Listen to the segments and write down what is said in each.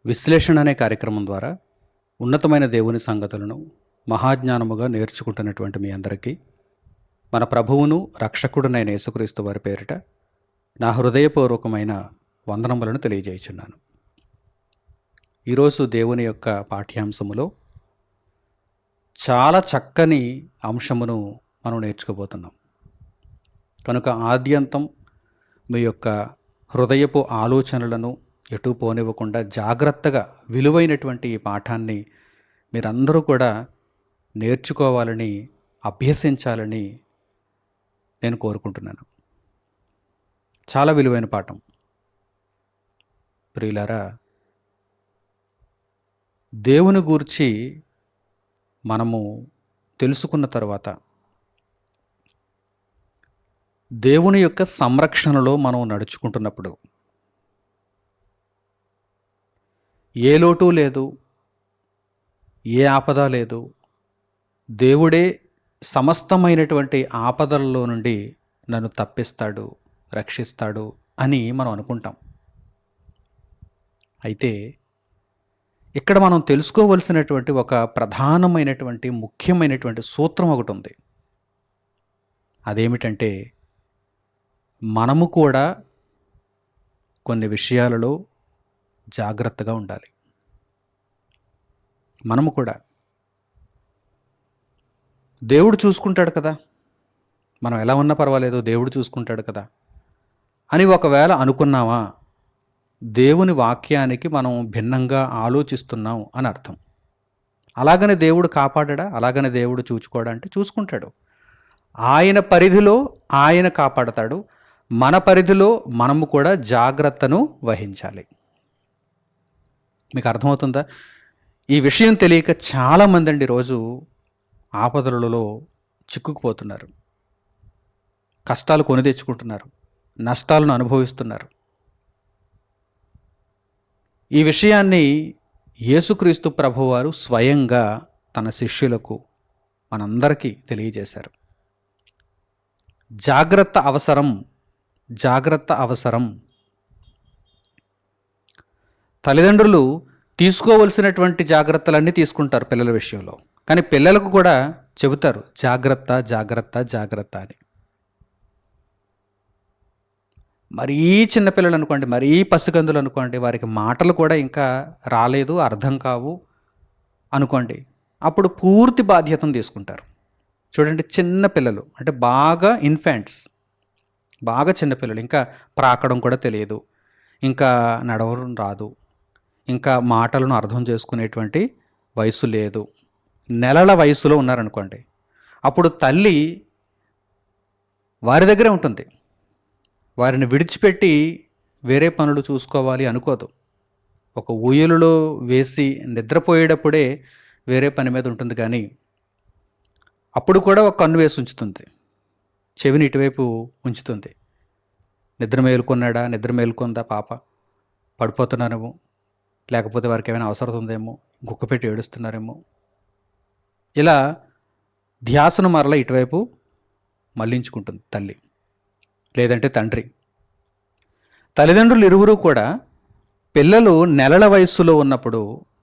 విశ్లేషణ అనే కార్యక్రమం ద్వారా ఉన్నతమైన దేవుని సంగతులను మహాజ్ఞానముగా నేర్చుకుంటున్నటువంటి మీ అందరికీ మన ప్రభువును రక్షకుడునైన యేసుక్రీస్తు వారి పేరిట నా హృదయపూర్వకమైన వందనములను తెలియజేయుచున్నాను. ఈరోజు దేవుని యొక్క పాఠ్యాంశములో చాలా చక్కని అంశమును మనం నేర్చుకోబోతున్నాం. కనుక ఆద్యంతం మీ యొక్క హృదయపు ఆలోచనలను ఎటు పోనివ్వకుండా జాగ్రత్తగా విలువైనటువంటి ఈ పాఠాన్ని మీరందరూ కూడా నేర్చుకోవాలని, అభ్యసించాలని నేను కోరుకుంటున్నాను. చాలా విలువైన పాఠం. ప్రియులారా, దేవుని గూర్చి మనము తెలుసుకున్న తర్వాత దేవుని యొక్క సంరక్షణలో మనం నడుచుకుంటున్నప్పుడు ఏ లోటు లేదు, ఏ ఆపద లేదు. దేవుడే సమస్తమైనటువంటి ఆపదలలో నుండి నన్ను తప్పిస్తాడు, రక్షిస్తాడు అని మనం అనుకుంటాం. అయితే ఇక్కడ మనం తెలుసుకోవలసినటువంటి ఒక ప్రధానమైనటువంటి ముఖ్యమైనటువంటి సూత్రం ఒకటి ఉంది. అదేమిటంటే, మనము కూడా కొన్ని విషయాలలో జాగ్రత్తగా ఉండాలి. మనము కూడా దేవుడు చూసుకుంటాడు కదా, మనం ఎలా ఉన్నా పర్వాలేదు, దేవుడు చూసుకుంటాడు కదా అని ఒకవేళ అనుకున్నామా, దేవుని వాక్యానికి మనం భిన్నంగా ఆలోచిస్తున్నాం అని అర్థం. అలాగనే దేవుడు కాపాడా, అలాగనే దేవుడు చూసుకోడా అంటే చూసుకుంటాడు. ఆయన పరిధిలో ఆయన కాపాడతాడు. మన పరిధిలో మనము కూడా జాగ్రత్తను వహించాలి. మీకు అర్థమవుతుందా? ఈ విషయం తెలియక చాలామంది అండి రోజు ఆపదలలో చిక్కుకుపోతున్నారు, కష్టాలు కొని తెచ్చుకుంటున్నారు, నష్టాలను అనుభవిస్తున్నారు. ఈ విషయాన్ని యేసుక్రీస్తు ప్రభువారు స్వయంగా తన శిష్యులకు, మనందరికీ తెలియజేశారు. జాగ్రత్త అవసరం, జాగ్రత్త అవసరం. తల్లిదండ్రులు తీసుకోవలసినటువంటి జాగ్రత్తలన్నీ తీసుకుంటారు పిల్లల విషయంలో, కానీ పిల్లలకు కూడా చెబుతారు జాగ్రత్త, జాగ్రత్త, జాగ్రత్త అని. మరీ చిన్నపిల్లలు అనుకోండి, మరీ పసికందులు అనుకోండి, వారికి మాటలు కూడా ఇంకా రాలేదు, అర్థం కావు అనుకోండి, అప్పుడు పూర్తి బాధ్యతను తీసుకుంటారు. చూడండి, చిన్నపిల్లలు అంటే బాగా ఇన్ఫాంట్స్, బాగా చిన్నపిల్లలు, ఇంకా ప్రాకడం కూడా తెలియదు, ఇంకా నడవడం రాదు, ఇంకా మాటలను అర్థం చేసుకునేటువంటి వయసు లేదు, నెలల వయసులో ఉన్నారనుకోండి, అప్పుడు తల్లి వారి దగ్గరే ఉంటుంది. వారిని విడిచిపెట్టి వేరే పనులు చూసుకోవాలి అనుకోదు. ఒక ఊయలులో వేసి నిద్రపోయేటప్పుడే వేరే పని మీద ఉంటుంది, కానీ అప్పుడు కూడా ఒక కన్ను వేసి ఉంచుతుంది, చెవిని ఇటువైపు ఉంచుతుంది. నిద్ర మేలుకున్నాడా, నిద్ర మేలుకుందా పాప, పడిపోతున్నారేమో, లేకపోతే వారికి ఏమైనా అవసరం ఉందేమో, గుక్కపెట్టి ఏడుస్తున్నారేమో, ఇలా ధ్యాసను మరలా ఇటువైపు మళ్లించుకుంటుంది తల్లి, లేదంటే తండ్రి. తల్లిదండ్రులు ఇరువురు కూడా పిల్లలు నెలల వయస్సులో ఉన్నప్పుడు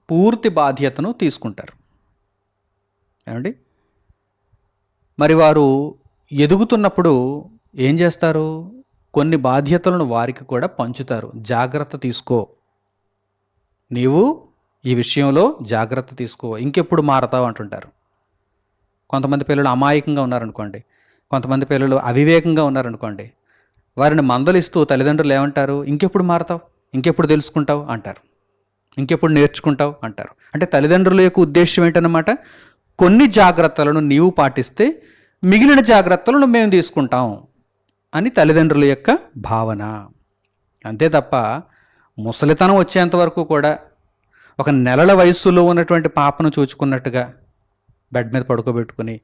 పూర్తి బాధ్యతను తీసుకుంటారు. ఏమండి, మరి వారు ఎదుగుతున్నప్పుడు ఏం చేస్తారు? కొన్ని బాధ్యతలను వారికి కూడా పంచుతారు. జాగ్రత్త తీసుకో, నీవు ఈ విషయంలో జాగ్రత్త తీసుకో, ఇంకెప్పుడు మారతావు అంటుంటారు. కొంతమంది పిల్లలు అమాయకంగా ఉన్నారనుకోండి, కొంతమంది పిల్లలు అవివేకంగా ఉన్నారనుకోండి, వారిని మందలిస్తూ తల్లిదండ్రులు ఏమంటారు? ఇంకెప్పుడు మారతావు, ఇంకెప్పుడు తెలుసుకుంటావు అంటారు, ఇంకెప్పుడు నేర్చుకుంటావు అంటారు. అంటే తల్లిదండ్రుల యొక్క ఉద్దేశం ఏంటన్నమాట, కొన్ని జాగ్రత్తలను నీవు పాటిస్తే మిగిలిన జాగ్రత్తలను మేము తీసుకుంటాం అని తల్లిదండ్రుల యొక్క భావన. అంతే తప్ప ముసలితనం వచ్చేంత వరకు కూడా ఒక నెలల వయస్సులో ఉన్నటువంటి పాపను చూచుకున్నట్టుగా బెడ్ మీద పడుకోబెట్టుకుని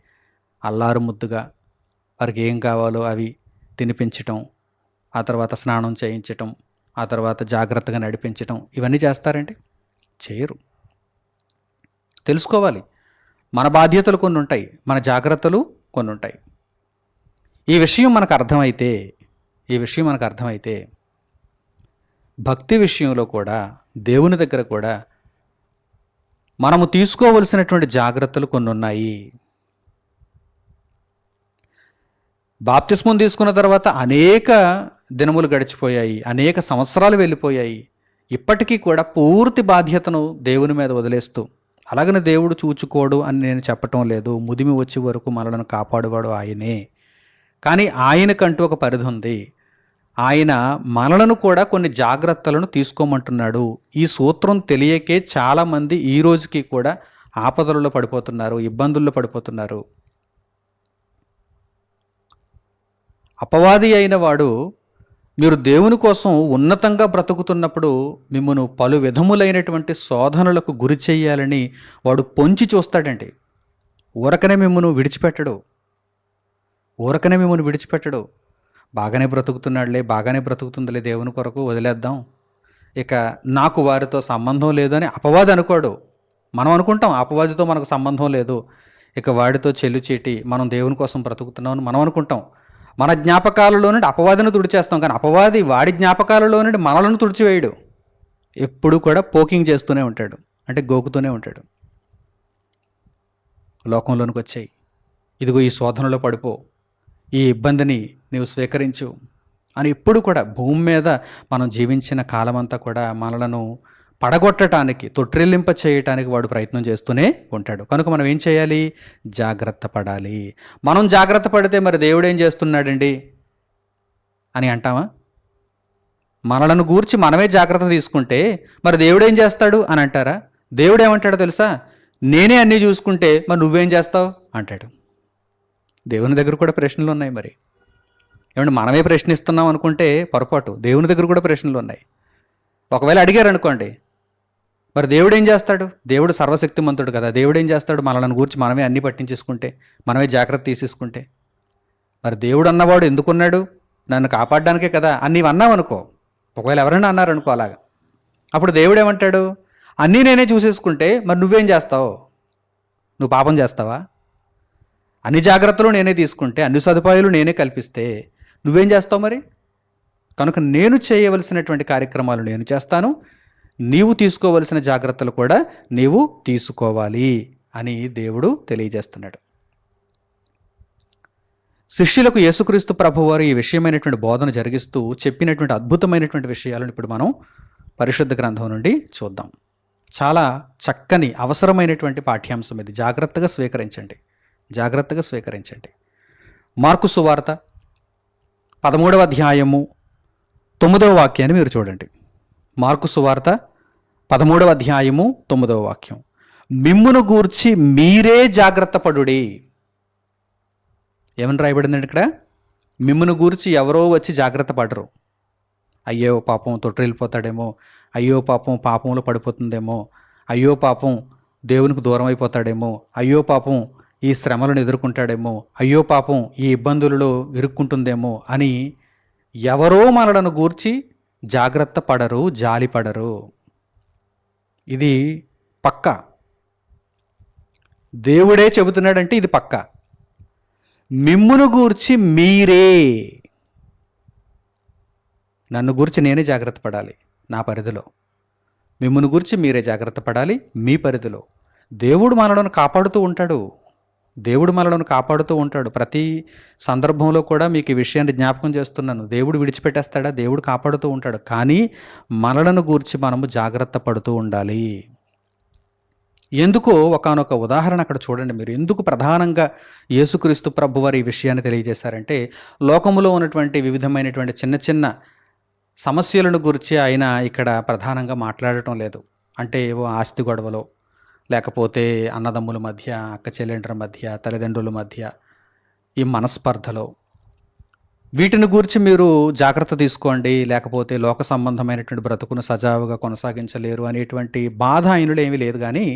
అల్లారు ముద్దుగా వారికి ఏం కావాలో అవి తినిపించటం, ఆ తర్వాత స్నానం చేయించటం, ఆ తర్వాత జాగ్రత్తగా నడిపించటం, ఇవన్నీ చేస్తారండి? చేయరు. తెలుసుకోవాలి, మన బాధ్యతలు కొన్ని ఉంటాయి, మన జాగ్రత్తలు కొన్ని ఉంటాయి. ఈ విషయం మనకు అర్థమైతే భక్తి విషయంలో కూడా, దేవుని దగ్గర కూడా మనము తీసుకోవలసినటువంటి జాగ్రత్తలు కొన్ని ఉన్నాయి. బాప్తిస్మం తీసుకున్న తర్వాత అనేక దినములు గడిచిపోయాయి, అనేక సంవత్సరాలు వెళ్ళిపోయాయి. ఇప్పటికీ కూడా పూర్తి బాధ్యతను దేవుని మీద వదిలేస్తూ, అలాగని దేవుడు చూచుకోడు అని నేను చెప్పటం లేదు. ముదిమి వచ్చే వరకు మనలను కాపాడువాడు ఆయనే. కానీ ఆయనకంటూ ఒక పరిధి ఉంది. ఆయన మనలను కూడా కొన్ని జాగ్రత్తలను తీసుకోమంటున్నాడు. ఈ సూత్రం తెలియకే చాలామంది ఈ రోజుకి కూడా ఆపదలలో పడిపోతున్నారు, ఇబ్బందుల్లో పడిపోతున్నారు. అపవాది అయిన వాడు మీరు దేవుని కోసం ఉన్నతంగా బ్రతుకుతున్నప్పుడు మిమ్మను పలు విధములైనటువంటి శోధనలకు గురి చేయాలని వాడు పొంచి చూస్తాడండి. ఊరకనే మిమ్మను విడిచిపెట్టడు. బాగానే బ్రతుకుతుందిలే, దేవుని కొరకు వదిలేద్దాం, ఇక నాకు వారితో సంబంధం లేదు అని అపవాది అనుకోడు. మనం అనుకుంటాం అపవాదితో మనకు సంబంధం లేదు, ఇక వాడితో చెల్లుచీటి మనం దేవుని కోసం బ్రతుకుతున్నామని మనం అనుకుంటాం. మన జ్ఞాపకాలలో నుండి అపవాదిని తుడిచేస్తాం, కానీ అపవాది వాడి జ్ఞాపకాలలో నుండి మనలను తుడిచివేయడు. ఎప్పుడు కూడా పోకింగ్ చేస్తూనే ఉంటాడు, అంటే గోకుతూనే ఉంటాడు. లోకంలోనికి వచ్చాయి, ఇదిగో ఈ శోధనలో పడిపో, ఈ ఇబ్బందిని నీవు స్వీకరించు అని ఎప్పుడు కూడా భూమి మీద మనం జీవించిన కాలమంతా కూడా మనలను పడగొట్టడానికి, తొట్టిల్లింప చేయటానికి వాడు ప్రయత్నం చేస్తూనే ఉంటాడు. కనుక మనం ఏం చేయాలి? జాగ్రత్త పడాలి. మనం జాగ్రత్త పడితే మరి దేవుడు ఏం చేస్తున్నాడండి అని అంటామా? మనలను గూర్చి మనమే జాగ్రత్త తీసుకుంటే మరి దేవుడు ఏం చేస్తాడు అని అంటారా? దేవుడు ఏమంటాడో తెలుసా? నేనే అన్నీ చూసుకుంటే మరి నువ్వేం చేస్తావు అంటాడు. దేవుని దగ్గర కూడా ప్రశ్నలు ఉన్నాయి. మరి ఏమంటే మనమే ప్రశ్నిస్తున్నాం అనుకుంటే పొరపాటు. దేవుని దగ్గర కూడా ప్రశ్నలు ఉన్నాయి. ఒకవేళ అడిగారు అనుకోండి, మరి దేవుడు ఏం చేస్తాడు? దేవుడు సర్వశక్తిమంతుడు కదా, దేవుడు ఏం చేస్తాడు? మనలను గురించి మనమే అన్నీ పట్టించేసుకుంటే, మనమే జాగ్రత్త తీసేసుకుంటే. మరి దేవుడు అన్నవాడు ఎందుకున్నాడు? నన్ను కాపాడడానికే కదా అని నీవు అన్నావు అనుకో. ఒకవేళ ఎవరైనా అన్నారనుకో అలాగా, అప్పుడు దేవుడు ఏమంటాడు? అన్నీ నేనే చూసేసుకుంటే మరి నువ్వేం చేస్తావు? నువ్వు పాపం చేస్తావా? అన్ని జాగ్రత్తలు నేనే తీసుకుంటే, అన్ని సదుపాయాలు నేనే కల్పిస్తే నువ్వేం చేస్తావు మరి? కనుక నేను చేయవలసినటువంటి కార్యక్రమాలు నేను చేస్తాను, నీవు తీసుకోవలసిన జాగ్రత్తలు కూడా నీవు తీసుకోవాలి అని దేవుడు తెలియజేస్తున్నాడు. శిష్యులకు యేసుక్రీస్తు ప్రభువారు ఈ విషయమైనటువంటి బోధన జరిగిస్తూ చెప్పినటువంటి అద్భుతమైనటువంటి విషయాలను ఇప్పుడు మనం పరిశుద్ధ గ్రంథం నుండి చూద్దాం. చాలా చక్కని అవసరమైనటువంటి పాఠ్యాంశం ఇది. జాగ్రత్తగా స్వీకరించండి. మార్కు సువార్త 13వ అధ్యాయము 9వ వాక్యాన్ని మీరు చూడండి. మార్కు సువార్త 13వ అధ్యాయము 9వ వాక్యం. మిమ్మును గూర్చి మీరే జాగ్రత్త పడుడి. ఏమని రాయబడిందండి ఇక్కడ? మిమ్మును గూర్చి ఎవరో వచ్చి జాగ్రత్త పడరు. అయ్యో పాపం తొట్టిల్లిపోతాడేమో, అయ్యో పాపం పాపంలో పడిపోతుందేమో, అయ్యో పాపం దేవునికి దూరం అయిపోతాడేమో, అయ్యో పాపం ఈ శ్రమలను ఎదుర్కొంటాడేమో, అయ్యో పాపం ఈ ఇబ్బందులలో ఇరుక్కుంటుందేమో అని ఎవరో మనలను గూర్చి జాగ్రత్త పడరు, జాలి పడరు. ఇది పక్కా. దేవుడే చెబుతున్నాడంటే ఇది పక్కా. మిమ్మును గూర్చి మీరే, నన్ను గూర్చి నేనే జాగ్రత్త పడాలి నా పరిధిలో, మిమ్మును గూర్చి మీరే జాగ్రత్త పడాలి మీ పరిధిలో. దేవుడు మనలను కాపాడుతూ ఉంటాడు. ప్రతి సందర్భంలో కూడా మీకు ఈ విషయాన్ని జ్ఞాపకం చేస్తున్నాను. దేవుడు విడిచిపెట్టేస్తాడా? దేవుడు కాపాడుతూ ఉంటాడు. కానీ మనలను గూర్చి మనము జాగ్రత్త పడుతూ ఉండాలి. ఎందుకో ఒకానొక ఉదాహరణ అక్కడ చూడండి మీరు. ఎందుకు ప్రధానంగా యేసుక్రీస్తు ప్రభువారు ఈ విషయాన్ని తెలియజేశారంటే, లోకములో ఉన్నటువంటి వివిధమైనటువంటి చిన్న చిన్న సమస్యలను గురించి ఆయన ఇక్కడ ప్రధానంగా మాట్లాడటం లేదు. అంటే ఏవో ఆస్తి గొడవలో, లేకపోతే అన్నదమ్ముల మధ్య, అక్క చెల్లెండ్ర మధ్య, తల్లిదండ్రుల మధ్య ఈ మనస్పర్ధలో, వీటిని గురించి మీరు జాగ్రత్త తీసుకోండి, లేకపోతే లోక సంబంధమైనటువంటి బ్రతుకును సజావుగా కొనసాగించలేరు అనేటువంటి బాధ ఆయనలో ఏమీ లేదు. కానీ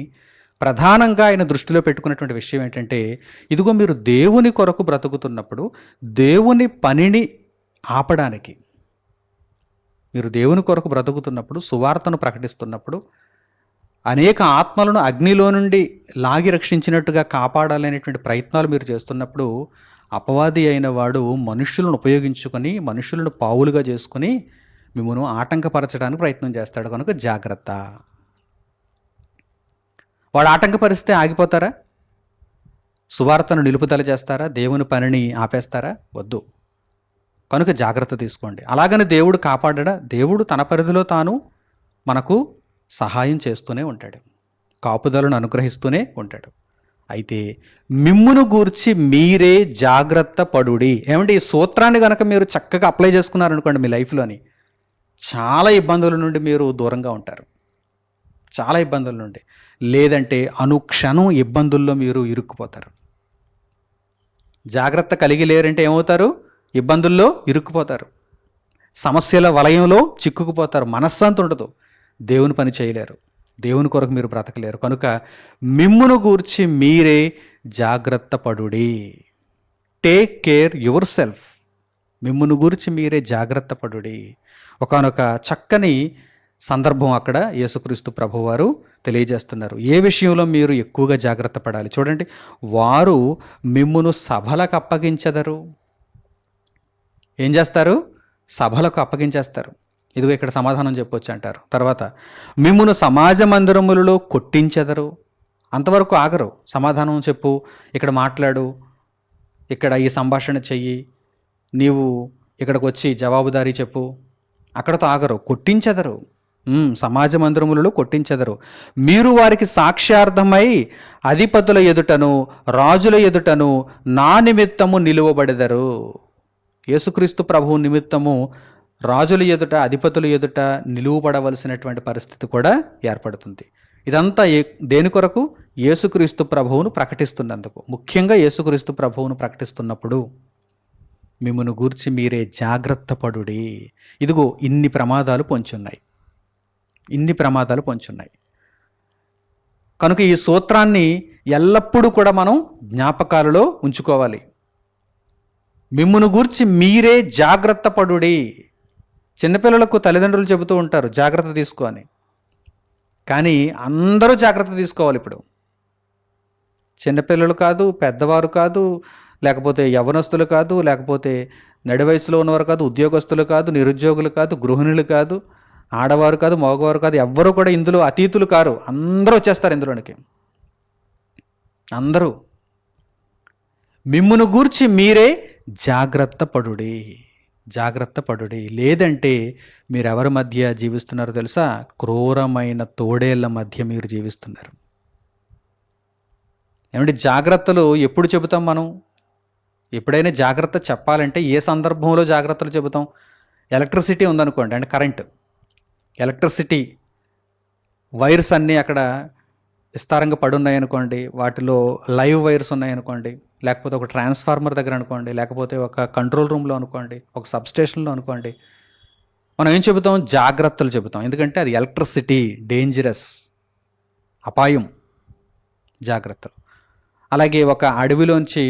ప్రధానంగా ఆయన దృష్టిలో పెట్టుకున్నటువంటి విషయం ఏంటంటే, ఇదిగో మీరు దేవుని కొరకు బ్రతుకుతున్నప్పుడు, దేవుని పనిని ఆపడానికి, మీరు దేవుని కొరకు బ్రతుకుతున్నప్పుడు, సువార్తను ప్రకటిస్తున్నప్పుడు, అనేక ఆత్మలను అగ్నిలో నుండి లాగి రక్షించినట్టుగా కాపాడాలనేటువంటి ప్రయత్నాలు మీరు చేస్తున్నప్పుడు అపవాది అయిన వాడు మనుషులను ఉపయోగించుకొని మనుషులను పావులుగా చేసుకుని మిమ్మల్ని ఆటంకపరచడానికి ప్రయత్నం చేస్తాడు. కనుక జాగ్రత్త. వాడు ఆటంకపరిస్తే ఆగిపోతారా? సువార్తను నిలుపుదల చేస్తారా? దేవుని పనిని ఆపేస్తారా? వద్దు. కనుక జాగ్రత్త తీసుకోండి. అలాగని దేవుడు కాపాడడా? దేవుడు తన పరిధిలో తాను మనకు సహాయం చేస్తూనే ఉంటాడు, కాపుదలను అనుగ్రహిస్తూనే ఉంటాడు. అయితే మిమ్మును గూర్చి మీరే జాగ్రత్త పడుడి. ఏమంటే ఈ సూత్రాన్ని కనుక మీరు చక్కగా అప్లై చేసుకున్నారనుకోండి మీ లైఫ్లోని, చాలా ఇబ్బందుల నుండి మీరు దూరంగా ఉంటారు. చాలా ఇబ్బందుల నుండి. లేదంటే అనుక్షణం ఇబ్బందుల్లో మీరు ఇరుక్కుపోతారు. జాగ్రత్త కలిగి లేరంటే ఏమవుతారు? ఇబ్బందుల్లో ఇరుక్కుపోతారు, సమస్యల వలయంలో చిక్కుకుపోతారు, మనశ్శాంతి ఉండదు, దేవుని పని చేయలేరు, దేవుని కొరకు మీరు బ్రతకలేరు. కనుక మిమ్మును గూర్చి మీరే జాగ్రత్త పడుడి. Take care your self. మిమ్మును గూర్చి మీరే జాగ్రత్త పడుడి. ఒకానొక చక్కని సందర్భం అక్కడ యేసుక్రీస్తు ప్రభువారు తెలియజేస్తున్నారు. ఏ విషయంలో మీరు ఎక్కువగా జాగ్రత్త పడాలి చూడండి. వారు మిమ్మును సభలకు అప్పగించెదరు. ఏం చేస్తారు? సభలకు అప్పగించేస్తారు. ఇదిగో ఇక్కడ సమాధానం చెప్పొచ్చు అంటారు. తర్వాత మిమ్మును సమాజ మందిరములలో కొట్టించెదరు. అంతవరకు ఆగరు. సమాధానం చెప్పు, ఇక్కడ మాట్లాడు, ఇక్కడ ఈ సంభాషణ చెయ్యి, నీవు ఇక్కడికి వచ్చి జవాబుదారీ చెప్పు, అక్కడతో ఆగరు, కొట్టించెదరు. సమాజ మందిరములలో కొట్టించెదరు. మీరు వారికి సాక్ష్యార్థమై అధిపతుల ఎదుటను రాజుల ఎదుటను నా నిమిత్తము నిలువబడెదరు. యేసుక్రీస్తు ప్రభువు నిమిత్తము రాజుల ఎదుట అధిపతుల ఎదుట నిలువబడవలసినటువంటి పరిస్థితి కూడా ఏర్పడుతుంది. ఇదంతా దేని కొరకు? యేసుక్రీస్తు ప్రభువును ప్రకటిస్తున్నందుకు. ముఖ్యంగా యేసుక్రీస్తు ప్రభువును ప్రకటిస్తున్నప్పుడు మిమ్మును గూర్చి మీరే జాగ్రత్త పడుడి. ఇదిగో ఇన్ని ప్రమాదాలు పొంచున్నాయి, ఇన్ని ప్రమాదాలు పొంచున్నాయి. కనుక ఈ సూత్రాన్ని ఎల్లప్పుడూ కూడా మనం జ్ఞాపకాలలో ఉంచుకోవాలి. మిమ్మును గూర్చి మీరే జాగ్రత్త పడుడి. చిన్నపిల్లలకు తల్లిదండ్రులు చెబుతూ ఉంటారు జాగ్రత్త తీసుకో అని, కానీ అందరూ జాగ్రత్త తీసుకోవాలి. ఇప్పుడు చిన్నపిల్లలు కాదు, పెద్దవారు కాదు, లేకపోతే యవ్వనస్తులు కాదు, లేకపోతే నడి వయసులో ఉన్నవారు కాదు, ఉద్యోగస్తులు కాదు, నిరుద్యోగులు కాదు, గృహిణులు కాదు, ఆడవారు కాదు, మగవారు కాదు, ఎవ్వరూ కూడా ఇందులో అతీతులు కారు. అందరూ వచ్చేస్తారు ఇందులోనికి. అందరూ మిమ్మును గూర్చి మీరే జాగ్రత్త పడుడి, జాగ్రత్త పడుడి. లేదంటే మీరెవరి మధ్య జీవిస్తున్నారో తెలుసా? క్రూరమైన తోడేళ్ల మధ్య మీరు జీవిస్తున్నారు. ఏమంటే జాగ్రత్తలు ఎప్పుడు చెబుతాం మనం? ఎప్పుడైనా జాగ్రత్త చెప్పాలంటే ఏ సందర్భంలో జాగ్రత్తలు చెబుతాం? ఎలక్ట్రిసిటీ ఉందనుకోండి, అంటే కరెంటు, ఎలక్ట్రిసిటీ వైర్స్ అన్నీ అక్కడ విస్తారంగా పడున్నాయనుకోండి, వాటిలో లైవ్ వైర్స్ ఉన్నాయనుకోండి, లేకపోతే ఒక ట్రాన్స్ఫార్మర్ దగ్గర అనుకోండి, లేకపోతే ఒక కంట్రోల్ రూమ్లో అనుకోండి, ఒక సబ్స్టేషన్లో అనుకోండి, మనం ఏం చెబుతాం? జాగ్రత్తలు చెబుతాం. ఎందుకంటే అది ఎలక్ట్రిసిటీ, డేంజరస్, అపాయం, జాగ్రత్తలు. అలాగే ఒక అడవిలోంచి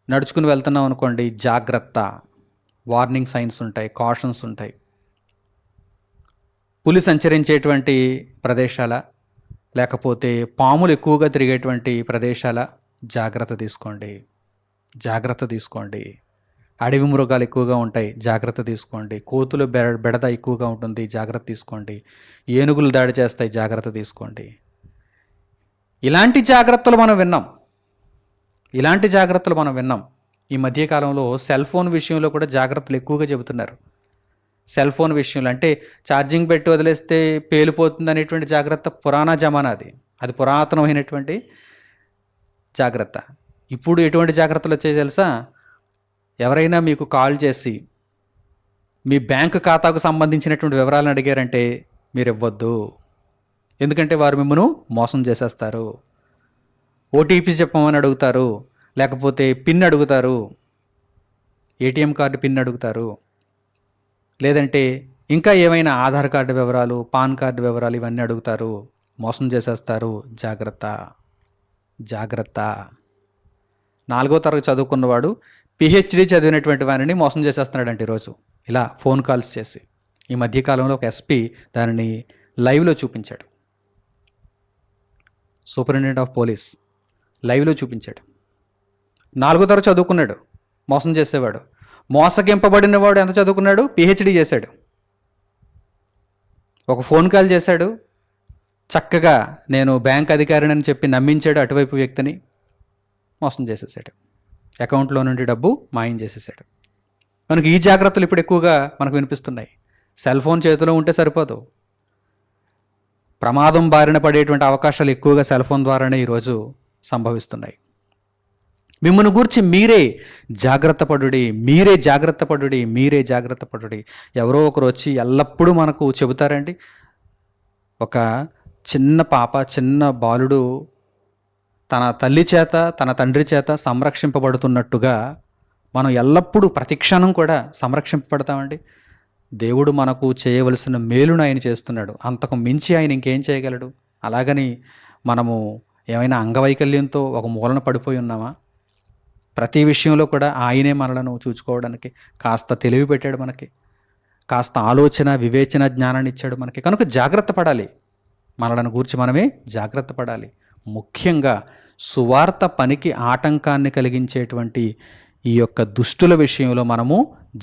నడుచుకుని వెళ్తున్నాం అనుకోండి, జాగ్రత్త, వార్నింగ్ సైన్స్ ఉంటాయి, కాషన్స్ ఉంటాయి. పులి సంచరించేటువంటి ప్రదేశాల, లేకపోతే పాములు ఎక్కువగా తిరిగేటువంటి ప్రదేశాల, జాగ్రత్త తీసుకోండి, జాగ్రత్త తీసుకోండి. అడవి మృగాలు ఎక్కువగా ఉంటాయి, జాగ్రత్త తీసుకోండి. కోతులు బెడద ఎక్కువగా ఉంటుంది, జాగ్రత్త తీసుకోండి. ఏనుగులు దాడి చేస్తాయి, జాగ్రత్త తీసుకోండి. ఇలాంటి జాగ్రత్తలు మనం విన్నాం, ఇలాంటి జాగ్రత్తలు మనం విన్నాం. ఈ మధ్యకాలంలో సెల్ ఫోన్ విషయంలో కూడా జాగ్రత్తలు ఎక్కువగా చెబుతున్నారు. సెల్ ఫోన్ విషయంలో అంటే ఛార్జింగ్ పెట్టి వదిలేస్తే పేలిపోతుంది అనేటువంటి జాగ్రత్త పురాణ జమానా, అది పురాతనమైనటువంటి జాగ్రత్త. ఇప్పుడు ఎటువంటి జాగ్రత్తలు వచ్చాయి తెలుసా? ఎవరైనా మీకు కాల్ చేసి మీ బ్యాంకు ఖాతాకు సంబంధించినటువంటి వివరాలను అడిగారంటే మీరు ఇవ్వద్దు. ఎందుకంటే వారు మిమ్మల్ని మోసం చేసేస్తారు. ఓటీపీ చెప్పమని అడుగుతారు, లేకపోతే పిన్ అడుగుతారు, ఏటీఎం కార్డు పిన్ అడుగుతారు, లేదంటే ఇంకా ఏమైనా ఆధార్ కార్డు వివరాలు, పాన్ కార్డు వివరాలు, ఇవన్నీ అడుగుతారు, మోసం చేసేస్తారు. జాగ్రత్త, జాగ్రత్త. 4వ తరగతి చదువుకున్నవాడు పిహెచ్డి చదివినటువంటి వారిని మోసం చేసేస్తున్నాడంటే ఈరోజు ఇలా ఫోన్ కాల్స్ చేసి. ఈ మధ్యకాలంలో ఒక ఎస్పీ దానిని లైవ్లో చూపించాడు. సూపరింటెండెంట్ ఆఫ్ పోలీస్ లైవ్లో చూపించాడు. 4వ తరగతి చదువుకున్నాడు, మోసం చేసేవాడు. మోసగింపబడిన వాడు ఎంత చదువుకున్నాడు? PhD చేశాడు. ఒక ఫోన్ కాల్ చేశాడు, చక్కగా నేను బ్యాంక్ అధికారిని అని చెప్పి నమ్మించాడు అటువైపు వ్యక్తిని, మోసం చేసేసాడు. అకౌంట్లో నుండి డబ్బు మాయం చేసేసాడు. మనకి ఈ జాగ్రత్తలు ఇప్పుడు ఎక్కువగా మనకు వినిపిస్తున్నాయి. సెల్ ఫోన్ చేతిలో ఉంటే సరిపోదు, ప్రమాదం బారిన పడేటువంటి అవకాశాలు ఎక్కువగా సెల్ ఫోన్ ద్వారానే ఈరోజు సంభవిస్తున్నాయి. మిమ్మల్ని గూర్చి మీరే జాగ్రత్త పడుడి, మీరే జాగ్రత్త పడుడి, మీరే జాగ్రత్త పడుడి. ఎవరో ఒకరు వచ్చి ఎల్లప్పుడూ మనకు చెబుతారండి. ఒక చిన్న పాప, చిన్న బాలుడు తన తల్లి చేత, తన తండ్రి చేత సంరక్షింపబడుతున్నట్టుగా మనం ఎల్లప్పుడూ ప్రతిక్షణం కూడా సంరక్షింపబడతామండి. దేవుడు మనకు చేయవలసిన మేలును ఆయన చేస్తున్నాడు, అంతకు మించి ఆయన ఇంకేం చేయగలడు? అలాగని మనము ఏమైనా అంగవైకల్యంతో ఒక మూలన పడిపోయి ఉన్నామా? ప్రతి విషయంలో కూడా ఆయనే మనలను చూసుకోవడానికి కాస్త తెలివి పెట్టాడు మనకి, కాస్త ఆలోచన, వివేచన, జ్ఞానాన్ని ఇచ్చాడు మనకి. కనుక జాగ్రత్త పడాలి, మనలను గూర్చి మనమే జాగ్రత్త పడాలి. ముఖ్యంగా సువార్త పనికి ఆటంకాన్ని కలిగించేటువంటి ఈ యొక్క దుష్టుల విషయంలో మనము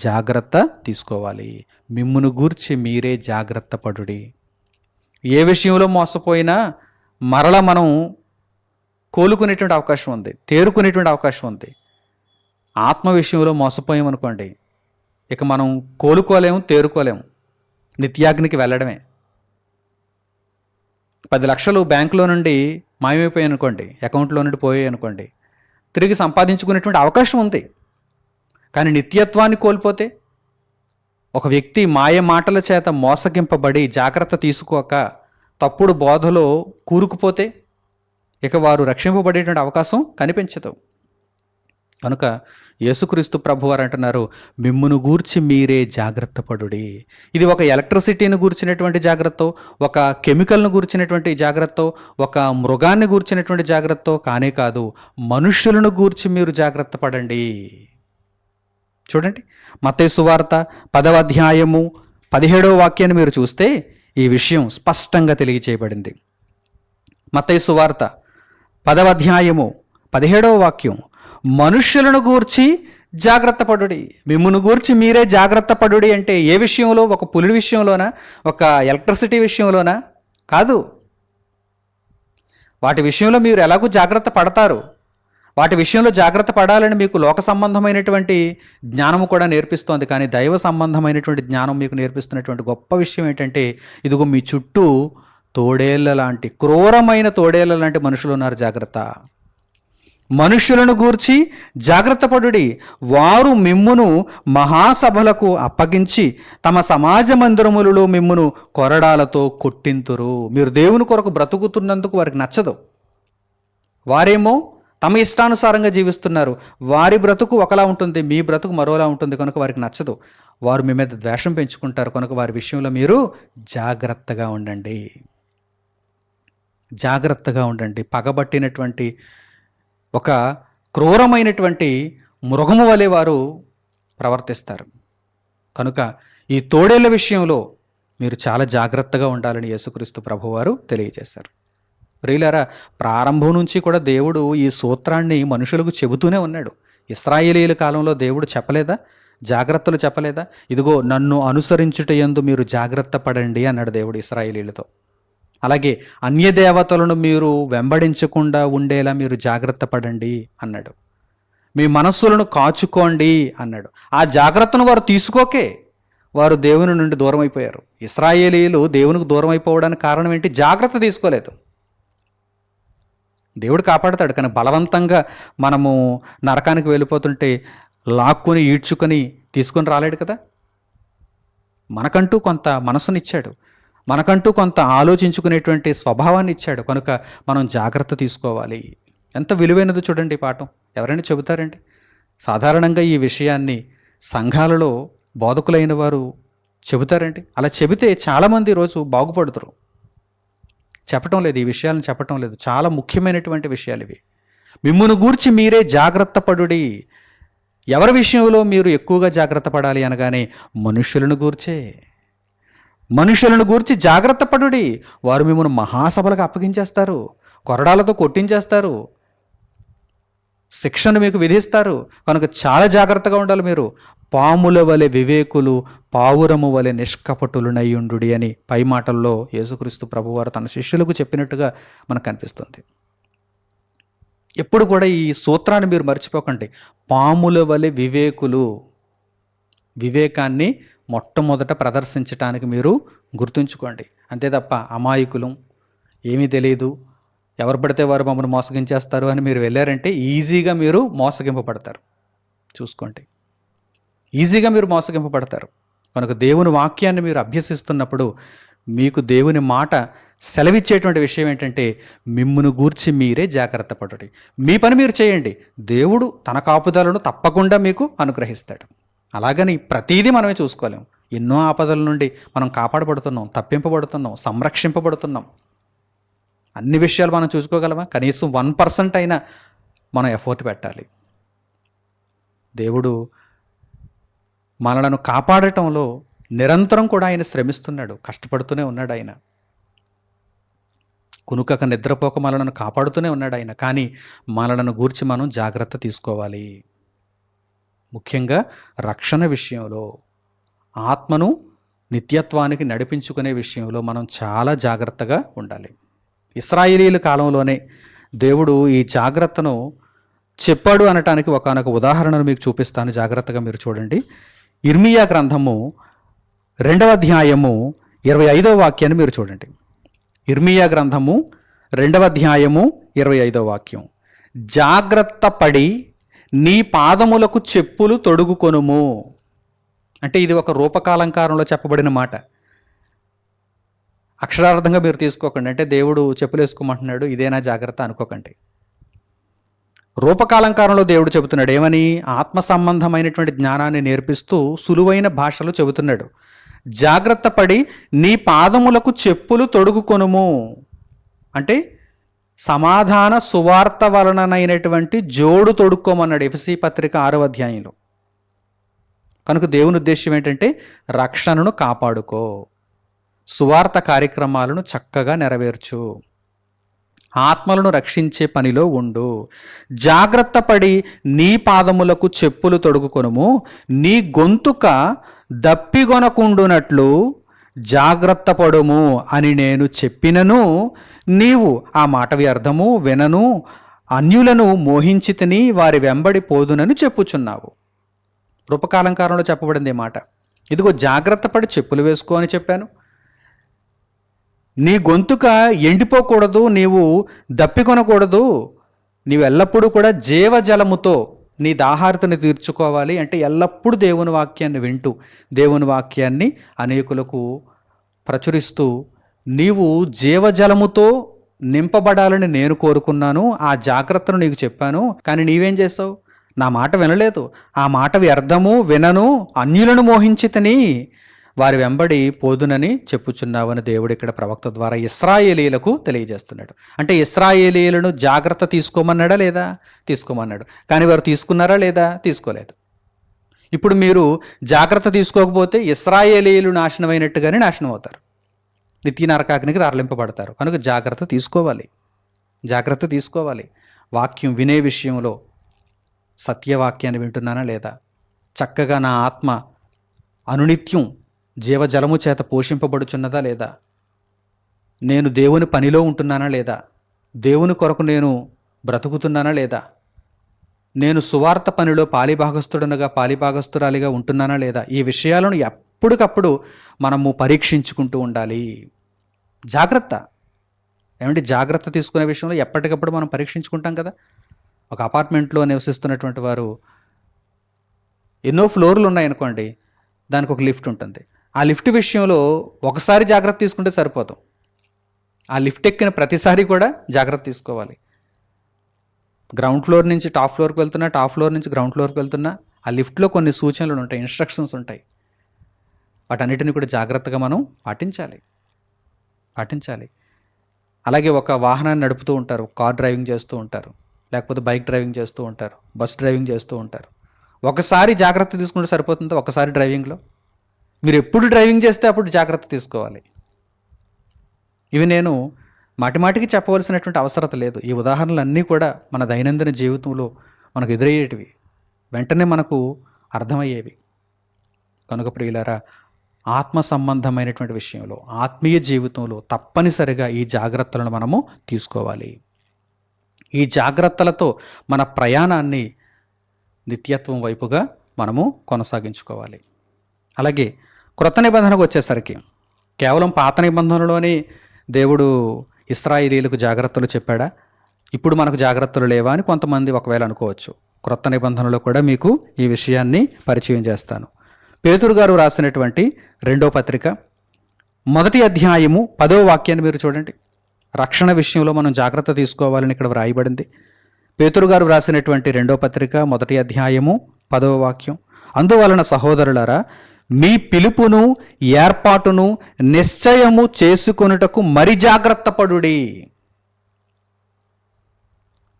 జాగ్రత్త తీసుకోవాలి. మిమ్మును గూర్చి మీరే జాగ్రత్త పడుడి. ఏ విషయంలో మోసపోయినా మరలా మనం కోలుకునేటువంటి అవకాశం ఉంది, తేరుకునేటువంటి అవకాశం ఉంది. ఆత్మ విషయంలో మోసపోయామనుకోండి, ఇక మనం కోలుకోలేము, తేరుకోలేము, నిత్యాగ్నికి వెళ్ళడమే. 10 లక్షలు బ్యాంకులో నుండి మాయమైపోయాయి అనుకోండి, అకౌంట్లో నుండి పోయాయి అనుకోండి, తిరిగి సంపాదించుకునేటువంటి అవకాశం ఉంది. కానీ నిత్యత్వాన్ని కోల్పోతే, ఒక వ్యక్తి మాయ మాటల చేత మోసగింపబడి జాగ్రత్త తీసుకోక తప్పుడు బోధలో కూరుకుపోతే ఇక వారు రక్షింపబడేటువంటి అవకాశం కనిపించదు. కనుక యేసుక్రీస్తు ప్రభువారు అంటున్నారు, మిమ్మును గూర్చి మీరే జాగ్రత్త పడుడి. ఇది ఒక ఎలక్ట్రిసిటీని గూర్చినటువంటి జాగ్రత్త, ఒక కెమికల్ను గూర్చినటువంటి జాగ్రత్త, ఒక మృగాన్ని గూర్చినటువంటి జాగ్రత్త కానే కాదు, మనుష్యులను గూర్చి మీరు జాగ్రత్త పడండి. చూడండి, మత్తయి సువార్త 10వ అధ్యాయము 17వ వాక్యాన్ని మీరు చూస్తే ఈ విషయం స్పష్టంగా తెలియచేయబడింది. మత్తయి సువార్త 10వ అధ్యాయము 17వ వాక్యం, మనుష్యులను గూర్చి జాగ్రత్త పడుడి. మిమ్మును గూర్చి మీరే జాగ్రత్త పడుడి అంటే ఏ విషయంలో? ఒక పులి విషయంలోనా? ఒక ఎలక్ట్రిసిటీ విషయంలోనా? కాదు. వాటి విషయంలో మీరు ఎలాగూ జాగ్రత్త పడతారు. వాటి విషయంలో జాగ్రత్త పడాలని మీకు లోక సంబంధమైనటువంటి జ్ఞానము కూడా నేర్పిస్తోంది. కానీ దైవ సంబంధమైనటువంటి జ్ఞానం మీకు నేర్పిస్తున్నటువంటి గొప్ప విషయం ఏంటంటే, ఇదిగో మీ చుట్టూ తోడేళ్ల లాంటి, క్రూరమైన తోడేళ్ల లాంటి మనుషులు ఉన్నారు, జాగ్రత్త. మనుష్యులను గూర్చి జాగ్రత్త పడుడి. వారు మిమ్మును మహాసభలకు అప్పగించి తమ సమాజ మందిరములలో మిమ్మును కొరడాలతో కొట్టింతురు. మీరు దేవుని కొరకు బ్రతుకుతున్నందుకు వారికి నచ్చదు. వారేమో తమ ఇష్టానుసారంగా జీవిస్తున్నారు. వారి బ్రతుకు ఒకలా ఉంటుంది, మీ బ్రతుకు మరోలా ఉంటుంది. కనుక వారికి నచ్చదు. వారు మీ మీద ద్వేషం పెంచుకుంటారు. కనుక వారి విషయంలో మీరు జాగ్రత్తగా ఉండండి, జాగ్రత్తగా ఉండండి. పగబట్టినటువంటి ఒక క్రూరమైనటువంటి మృగము వలె వారు ప్రవర్తిస్తారు. కనుక ఈ తోడేళ్ల విషయంలో మీరు చాలా జాగ్రత్తగా ఉండాలని యేసుక్రీస్తు ప్రభువారు తెలియజేశారు. ప్రియులారా, ప్రారంభం నుంచి కూడా దేవుడు ఈ సూత్రాన్ని మనుషులకు చెబుతూనే ఉన్నాడు. ఇశ్రాయేలీయుల కాలంలో దేవుడు చెప్పలేదా? జాగ్రత్తలు చెప్పలేదా? ఇదిగో నన్ను అనుసరించుటయందు మీరు జాగ్రత్త పడండి అన్నాడు దేవుడు ఇశ్రాయేలీయులతో. అలాగే అన్య దేవతలను మీరు వెంబడించకుండా ఉండేలా మీరు జాగ్రత్త పడండి అన్నాడు. మీ మనస్సులను కాచుకోండి అన్నాడు. ఆ జాగ్రత్తను వారు తీసుకోకే వారు దేవుని నుండి దూరం అయిపోయారు. ఇశ్రాయేలీయులు దేవునికి దూరం అయిపోవడానికి కారణం ఏంటి? జాగ్రత్త తీసుకోలేదు. దేవుడు కాపాడతాడు, కానీ బలవంతంగా మనము నరకానికి వెళ్ళిపోతుంటే లాక్కుని ఈడ్చుకొని తీసుకొని రాలేడు కదా. మనకంటూ కొంత మనసునిచ్చాడు, మనకంటూ కొంత ఆలోచించుకునేటువంటి స్వభావాన్ని ఇచ్చాడు. కనుక మనం జాగ్రత్త తీసుకోవాలి. ఎంత విలువైనదో చూడండి ఈ పాఠం. ఎవరైనా చెబుతారండి? సాధారణంగా ఈ విషయాన్ని సంఘాలలో బోధకులైన వారు చెబుతారండి. అలా చెబితే చాలామంది ఈరోజు బాగుపడుతారు. చెప్పటం లేదు, ఈ విషయాలను చెప్పటం లేదు. చాలా ముఖ్యమైనటువంటి విషయాలు ఇవి. మిమ్మును గూర్చి మీరే జాగ్రత్త పడుడి. ఎవరి విషయంలో మీరు ఎక్కువగా జాగ్రత్త పడాలి అనగానే మనుషులను గూర్చే. మనుషులను గూర్చి జాగ్రత్త పడుడి. వారు మిమ్మల్ని మహాసభలకు అప్పగించేస్తారు. కొరడాలతో కొట్టించేస్తారు, శిక్షను మీకు విధిస్తారు. కనుక చాలా జాగ్రత్తగా ఉండాలి మీరు. పాముల వలె వివేకులు, పావురము వలె నిష్కపటులునయ్యుండుడి అని పై మాటల్లో యేసుక్రీస్తు ప్రభువారు తన శిష్యులకు చెప్పినట్టుగా మనకు కనిపిస్తుంది. ఎప్పుడు కూడా ఈ సూత్రాన్ని మీరు మర్చిపోకండి. పాముల వలె వివేకులు. వివేకాన్ని మొట్టమొదట ప్రదర్శించటానికి మీరు గుర్తుంచుకోండి. అంతే తప్ప అమాయకులం, ఏమీ తెలియదు, ఎవరు పడితే వారు మమ్మల్ని మోసగించేస్తారు అని మీరు వెళ్ళారంటే ఈజీగా మీరు మోసగింపబడతారు. చూసుకోండి, ఈజీగా మీరు మోసగింపబడతారు. కనుక దేవుని వాక్యాన్ని మీరు అభ్యసిస్తున్నప్పుడు మీకు దేవుని మాట సెలవిచ్చేటువంటి విషయం ఏంటంటే, మిమ్మును గూర్చి మీరే జాగ్రత్త పడుడి, మీ పని మీరు చేయండి, దేవుడు తన కాపుదలను తప్పకుండా మీకు అనుగ్రహిస్తాడు. అలాగని ప్రతీదీ మనమే చూసుకోలేం. ఎన్నో ఆపదల నుండి మనం కాపాడబడుతున్నాం, తప్పింపబడుతున్నాం, సంరక్షింపబడుతున్నాం. అన్ని విషయాలు మనం చూసుకోగలమా? కనీసం 1% అయినా మనం ఎఫర్ట్ పెట్టాలి. దేవుడు మనలను కాపాడటంలో నిరంతరం కూడా ఆయన శ్రమిస్తున్నాడు, కష్టపడుతూనే ఉన్నాడు. ఆయన కునుకక నిద్రపోక మనలను కాపాడుతూనే ఉన్నాడు ఆయన. కానీ మనలను గూర్చి మనం జాగ్రత్త తీసుకోవాలి. ముఖ్యంగా రక్షణ విషయంలో, ఆత్మను నిత్యత్వానికి నడిపించుకునే విషయంలో మనం చాలా జాగ్రత్తగా ఉండాలి. ఇశ్రాయేలీయుల కాలంలోనే దేవుడు ఈ జాగ్రత్తను చెప్పాడు అనటానికి ఒకానొక ఉదాహరణను మీకు చూపిస్తాను. జాగ్రత్తగా మీరు చూడండి. ఇర్మియా గ్రంథము 2వ అధ్యాయము 25వ వాక్యాన్ని మీరు చూడండి. ఇర్మియా గ్రంథము 2వ అధ్యాయము 25వ వాక్యం. జాగ్రత్త పడి నీ పాదములకు చెప్పులు తొడుగుకొనుము. అంటే ఇది ఒక రూపకాలంకారంలో చెప్పబడిన మాట. అక్షరార్థంగా మీరు తీసుకోకండి. అంటే దేవుడు చెప్పులు వేసుకోమంటున్నాడు, ఇదేనా జాగ్రత్త అనుకోకండి. రూపకాలంకారంలో దేవుడు చెబుతున్నాడు ఏమని? ఆత్మ సంబంధమైనటువంటి జ్ఞానాన్ని నేర్పిస్తూ సులువైన భాషలో చెబుతున్నాడు. జాగ్రత్త పడి నీ పాదములకు చెప్పులు తొడుగుకొనుము అంటే సమాధాన సువార్త వలననైనటువంటి జోడు తొడుక్కోమన్నాడు ఎఫెసీ పత్రిక 6వ అధ్యాయంలో. కనుక దేవుని ఉద్దేశం ఏంటంటే రక్షణను కాపాడుకో, సువార్త కార్యక్రమాలను చక్కగా నెరవేర్చు, ఆత్మలను రక్షించే పనిలో ఉండు. జాగ్రత్త పడి నీ పాదములకు చెప్పులు తొడుగుకొనుము, నీ గొంతుక దప్పిగొనకుండునట్లు జాగ్రత్త పడుము అని నేను చెప్పినను నీవు ఆ మాట వ్యర్థము వినను, అన్యులను మోహించితిని, వారి వెంబడి పోదునని చెప్పుచున్నావు. రూపకాలంకారంలో చెప్పబడింది మాట. ఇదిగో జాగ్రత్త పడి చెప్పులు వేసుకో అని చెప్పాను. నీ గొంతుక ఎండిపోకూడదు, నీవు దప్పికొనకూడదు, నీవు ఎల్లప్పుడూ కూడా జీవజలముతో నీ దాహార్తని తీర్చుకోవాలి. అంటే ఎల్లప్పుడూ దేవుని వాక్యాన్ని వింటూ, దేవుని వాక్యాన్ని అనేకులకు ప్రచురిస్తూ నీవు జీవజలముతో నింపబడాలని నేను కోరుకున్నాను. ఆ జాగ్రత్తను నీకు చెప్పాను. కానీ నీవేం చేస్తావు? నా మాట వినలేదు. ఆ మాట వ్యర్థము వినను, అన్యులను మోహించితిని, వారి వెంబడి పోదునని చెప్పుచున్నావని దేవుడు ఇక్కడ ప్రవక్త ద్వారా ఇశ్రాయేలీయులకు తెలియజేస్తున్నాడు. అంటే ఇశ్రాయేలీయులను జాగ్రత్త తీసుకోమన్నాడా లేదా? తీసుకోమన్నాడు. కానీ వారు తీసుకున్నారా లేదా? తీసుకోలేదు. ఇప్పుడు మీరు జాగ్రత్త తీసుకోకపోతే ఇశ్రాయేలీయులు నాశనమైనట్టుగానే నాశనం అవుతారు, నిత్య నరకాగ్నికి తరలింపబడతారు. కనుక జాగ్రత్త తీసుకోవాలి, జాగ్రత్త తీసుకోవాలి. వాక్యం వినే విషయంలో సత్యవాక్యాన్ని వింటున్నానా లేదా? చక్కగా నా ఆత్మ అనునిత్యం జీవజలము చేత పోషింపబడుచున్నదా లేదా? నేను దేవుని పనిలో ఉంటున్నానా లేదా? దేవుని కొరకు నేను బ్రతుకుతున్నానా లేదా? నేను సువార్త పనిలో పాలిభాగస్తురాలిగా ఉంటున్నానా లేదా? ఈ విషయాలను ఎప్పటికప్పుడు మనము పరీక్షించుకుంటూ ఉండాలి. జాగ్రత్త ఏమంటే జాగ్రత్త తీసుకునే విషయంలో ఎప్పటికప్పుడు మనం పరీక్షించుకుంటాం కదా. ఒక అపార్ట్మెంట్లో నివసిస్తున్నటువంటి వారు ఎన్నో ఫ్లోర్లు ఉన్నాయనుకోండి, దానికి ఒక లిఫ్ట్ ఉంటుంది. ఆ లిఫ్ట్ విషయంలో ఒకసారి జాగ్రత్త తీసుకుంటే సరిపోతాం. ఆ లిఫ్ట్ ఎక్కిన ప్రతిసారి కూడా జాగ్రత్త తీసుకోవాలి. గ్రౌండ్ ఫ్లోర్ నుంచి టాప్ ఫ్లోర్కి వెళ్తున్నా, టాప్ ఫ్లోర్ నుంచి గ్రౌండ్ ఫ్లోర్కి వెళ్తున్నా, ఆ లిఫ్ట్లో కొన్ని సూచనలు ఉంటాయి, ఇన్స్ట్రక్షన్స్ ఉంటాయి. వాటన్నిటిని కూడా జాగ్రత్తగా మనం పాటించాలి. అలాగే ఒక వాహనాన్ని నడుపుతూ ఉంటారు, కార్ డ్రైవింగ్ చేస్తూ ఉంటారు, లేకపోతే బైక్ డ్రైవింగ్ చేస్తూ ఉంటారు, బస్ డ్రైవింగ్ చేస్తూ ఉంటారు. ఒకసారి జాగ్రత్త తీసుకుంటే సరిపోతుందో? ఒకసారి డ్రైవింగ్లో మీరు ఎప్పుడు డ్రైవింగ్ చేస్తే అప్పుడు జాగ్రత్త తీసుకోవాలి. ఇవి నేను మాటిమాటికి చెప్పవలసినటువంటి అవసరత లేదు. ఈ ఉదాహరణలన్నీ కూడా మన దైనందిన జీవితంలో మనకు ఎదురయ్యేటివి, వెంటనే మనకు అర్థమయ్యేవి. కనుక ప్రియులారా, ఆత్మ సంబంధమైనటువంటి విషయంలో, ఆత్మీయ జీవితంలో తప్పనిసరిగా ఈ జాగ్రత్తలను మనము తీసుకోవాలి. ఈ జాగ్రత్తలతో మన ప్రయాణాన్ని నిత్యత్వం వైపుగా మనము కొనసాగించుకోవాలి. అలాగే క్రొత్త నిబంధనకు వచ్చేసరికి కేవలం పాత నిబంధనలోనే దేవుడు ఇశ్రాయేలీయులకు జాగ్రత్తలు చెప్పాడా, ఇప్పుడు మనకు జాగ్రత్తలు లేవా అని కొంతమంది ఒకవేళ అనుకోవచ్చు. క్రొత్త నిబంధనలో కూడా మీకు ఈ విషయాన్ని పరిచయం చేస్తాను. పేతురు గారు రాసినటువంటి 2వ పత్రిక 1వ అధ్యాయము 10వ వాక్యాన్ని మీరు చూడండి. రక్షణ విషయంలో మనం జాగ్రత్త తీసుకోవాలని ఇక్కడ వ్రాయబడింది. పేతురు గారు రాసినటువంటి 2వ పత్రిక 1వ అధ్యాయము 10వ వాక్యం, అందువలన సహోదరులారా, మీ పిలుపును ఏర్పాటును నిశ్చయము చేసుకొనుటకు మరి జాగ్రత్త పడుడి.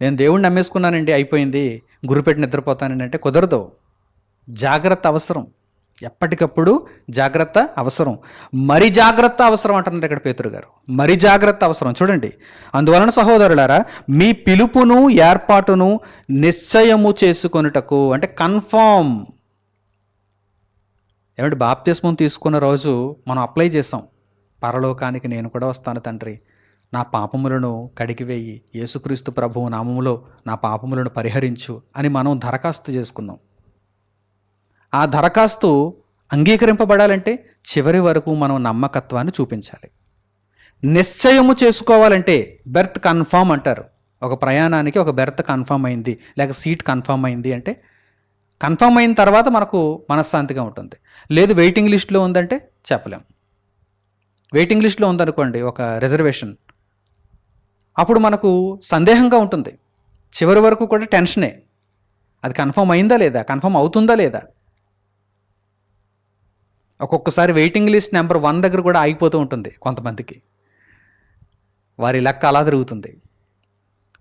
నేను దేవుణ్ణి నమ్మేసుకున్నానండి, అయిపోయింది, గురిపెట్టి నిద్రపోతానండి అంటే కుదరదు. జాగ్రత్త అవసరం, ఎప్పటికప్పుడు జాగ్రత్త అవసరం, మరి జాగ్రత్త అవసరం అంటున్నారు ఇక్కడ పేతురు గారు. మరి జాగ్రత్త అవసరం. చూడండి, అందువలన సహోదరులారా, మీ పిలుపును ఏర్పాటును నిశ్చయము చేసుకొనుటకు అంటే కన్ఫామ్. ఏమంటే బాప్తిస్మం తీసుకున్న రోజు మనం అప్లై చేసాం, పరలోకానికి నేను కూడా వస్తాను తండ్రి, నా పాపములను కడిగివేయి, యేసుక్రీస్తు ప్రభువు నామములో నా పాపములను పరిహరించు అని మనం దరఖాస్తు చేసుకున్నాం. ఆ దరఖాస్తు అంగీకరింపబడాలంటే చివరి వరకు మనం నమ్మకత్వాన్ని చూపించాలి. నిశ్చయము చేసుకోవాలంటే బెర్త్ కన్ఫామ్ అంటారు. ఒక ప్రయాణానికి ఒక బెర్త్ కన్ఫామ్ అయింది, లేక సీట్ కన్ఫామ్ అయింది అంటే కన్ఫామ్ అయిన తర్వాత మనకు మనశ్శాంతిగా ఉంటుంది. లేదు వెయిటింగ్ లిస్ట్లో ఉందంటే చెప్పలేం. వెయిటింగ్ లిస్ట్లో ఉందనుకోండి ఒక రిజర్వేషన్, అప్పుడు మనకు సందేహంగా ఉంటుంది. చివరి వరకు కూడా టెన్షనే, అది కన్ఫామ్ అయిందా లేదా, కన్ఫామ్ అవుతుందా లేదా. ఒక్కొక్కసారి వెయిటింగ్ లిస్ట్ నెంబర్ 1 దగ్గర కూడా ఆగిపోతూ ఉంటుంది కొంతమందికి, వారి లెక్క అలా తిరుగుతుంది.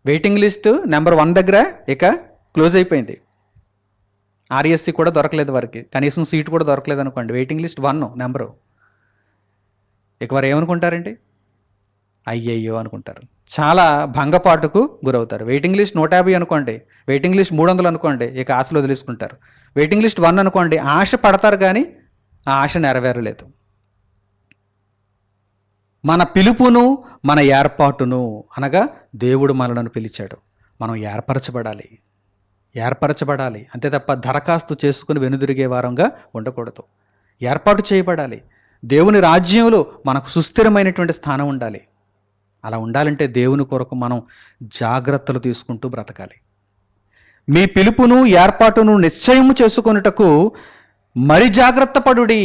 వెయిటింగ్ లిస్ట్ నెంబర్ 1 దగ్గర ఇక క్లోజ్ అయిపోయింది. ఆర్ఎస్సి కూడా దొరకలేదు వారికి, కనీసం సీట్ కూడా దొరకలేదు అనుకోండి, వెయిటింగ్ లిస్ట్ 1 నెంబరు. ఇక వారు ఏమనుకుంటారండి, అయ్యయ్యో అనుకుంటారు, చాలా భంగపాటుకు గురవుతారు. వెయిటింగ్ లిస్ట్ 150 అనుకోండి, వెయిటింగ్ లిస్ట్ 300 అనుకోండి, ఇక ఆశలు వదిలేసుకుంటారు. వెయిటింగ్ లిస్ట్ 1 అనుకోండి, ఆశ పడతారు కానీ ఆ ఆశ నెరవేరలేదు. మన పిలుపును మన ఏర్పాటును అనగా దేవుడు మనలను పిలిచాడు, మనం ఏర్పరచబడాలి అంతే తప్ప దరఖాస్తు చేసుకుని వెనుదిరిగే వారంగా ఉండకూడదు. ఏర్పాటు చేయబడాలి. దేవుని రాజ్యంలో మనకు సుస్థిరమైనటువంటి స్థానం ఉండాలి. అలా ఉండాలంటే దేవుని కొరకు మనం జాగ్రత్తలు తీసుకుంటూ బ్రతకాలి. మీ పిలుపును ఏర్పాటును నిశ్చయము చేసుకొనుటకు మరి జాగ్రత్త పడుడి.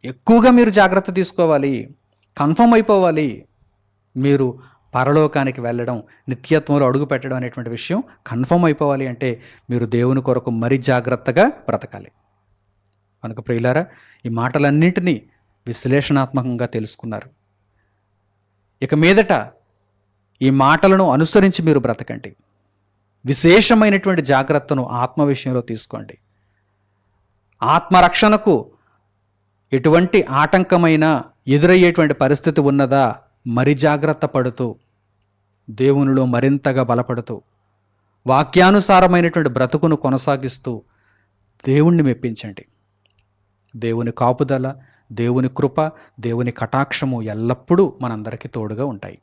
ఎక్కువగా మీరు జాగ్రత్త తీసుకోవాలి, కన్ఫర్మ్ అయిపోవాలి. మీరు పరలోకానికి వెళ్ళడం, నిత్యత్వంలో అడుగు పెట్టడం అనేటువంటి విషయం కన్ఫర్మ్ అయిపోవాలి అంటే మీరు దేవుని కొరకు మరి జాగ్రత్తగా బ్రతకాలి. కనుక ప్రియులారా, ఈ మాటలన్నింటినీ విశ్లేషణాత్మకంగా తెలుసుకున్నారు. ఇక మీదట ఈ మాటలను అనుసరించి మీరు బ్రతకండి. విశేషమైనటువంటి జాగ్రత్తను ఆత్మ విషయంలో తీసుకోండి. ఆత్మరక్షణకు ఎటువంటి ఆటంకమైన ఎదురయ్యేటువంటి పరిస్థితి ఉన్నదా, మరి జాగ్రత్త పడుతూ దేవునిలో మరింతగా బలపడుతూ వాక్యానుసారమైనటువంటి బ్రతుకును కొనసాగిస్తూ దేవుణ్ణి మెప్పించండి. దేవుని కాపుదల, దేవుని కృప, దేవుని కటాక్షము ఎల్లప్పుడూ మనందరికీ తోడుగా ఉంటాయి.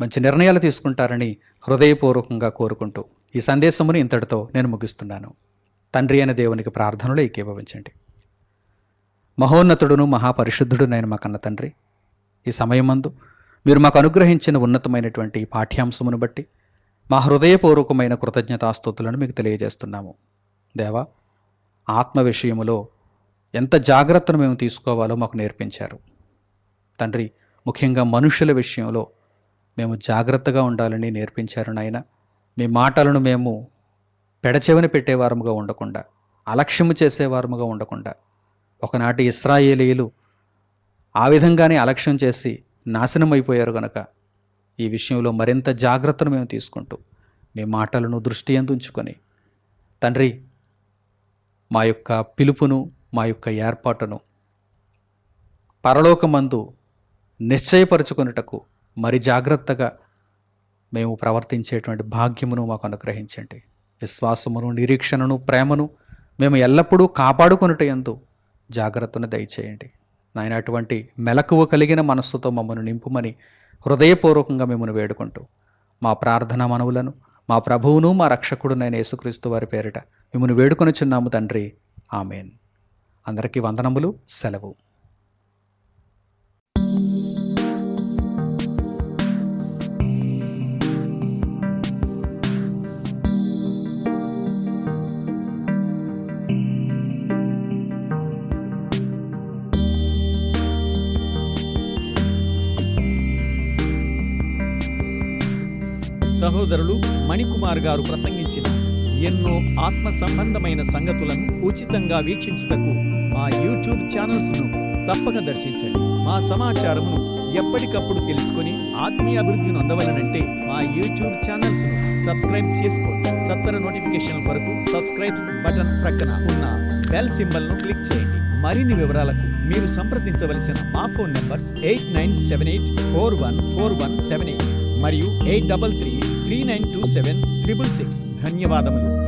మంచి నిర్ణయాలు తీసుకుంటారని హృదయపూర్వకంగా కోరుకుంటూ ఈ సందేశముని ఇంతటితో నేను ముగిస్తున్నాను. తండ్రి అయిన దేవునికి ప్రార్థనలో ఏకీభవించండి. మహోన్నతుడును మహాపరిశుద్ధుడునైన మా కన్న తండ్రి, ఈ సమయమందు మీరు మాకు అనుగ్రహించిన ఉన్నతమైనటువంటి పాఠ్యాంశమును బట్టి మా హృదయపూర్వకమైన కృతజ్ఞతాస్తుతులను మీకు తెలియజేస్తున్నాము. దేవా, ఆత్మ విషయములో ఎంత జాగ్రత్తను మేము తీసుకోవాలో మాకు నేర్పించారు తండ్రి. ముఖ్యంగా మనుషుల విషయంలో మేము జాగ్రత్తగా ఉండాలని నేర్పించారు నాయన. మీ మాటలను మేము పెడచెవిన పెట్టేవారముగా ఉండకుండా, అలక్ష్యము చేసేవారముగా ఉండకుండా, ఒకనాటి ఇశ్రాయేలీయులు ఆ విధంగానే అలక్ష్యం చేసి నాశనం అయిపోయారు గనక ఈ విషయంలో మరింత జాగ్రత్తను మేము తీసుకుంటూ మీ మాటలను దృష్టి యందు ఉంచుకొని తండ్రి, మా యొక్క పిలుపును, మా యొక్క ఏర్పాటును పరలోకమందు నిశ్చయపరుచుకొనుటకు మరి జాగ్రత్తగా మేము ప్రవర్తించేటువంటి భాగ్యమును మాకు అనుగ్రహించండి. విశ్వాసమును, నిరీక్షణను, ప్రేమను మేము ఎల్లప్పుడూ కాపాడుకొనుటయందు జాగ్రత్తను దయచేయండి నాయన. అటువంటి మెలకువ కలిగిన మనస్సుతో మమ్మల్ని నింపుమని హృదయపూర్వకంగా మిమ్మల్ని వేడుకుంటూ మా ప్రార్థనా మనవులను మా ప్రభువును మా రక్షకుడునైన యేసుక్రీస్తు వారి పేరిట మిమ్మల్ని వేడుకొనుచున్నాము తండ్రి. ఆమేన్. అందరికీ వందనములు. సెలవు. సహోదరులు మణికుమార్ గారు ప్రసంగించిన ఎన్నో ఆత్మ సంబంధమైన సంగతులను ఉచితంగా వీక్షించుటకు మా యూట్యూబ్ ఛానల్స్ను తప్పక దర్శించండి. మా సమాచారమును ఎప్పటికప్పుడు తెలుసుకొని ఆత్మీయ అభివృద్ధిని అందవలనంటే మా యూట్యూబ్ ఛానల్స్ను సబ్స్క్రైబ్ చేసుకోండి. సత్వర నోటిఫికేషన్ కొరకు సబ్స్క్రైబ్ బటన్ ప్రక్కన ఉన్న బెల్ సింబల్ను క్లిక్ చేయండి. మరిన్ని వివరాలకు మీరు సంప్రదించవలసిన మా ఫోన్ నంబర్స్ 8978414178 మరియు 8333927666. ధన్యవాదములు.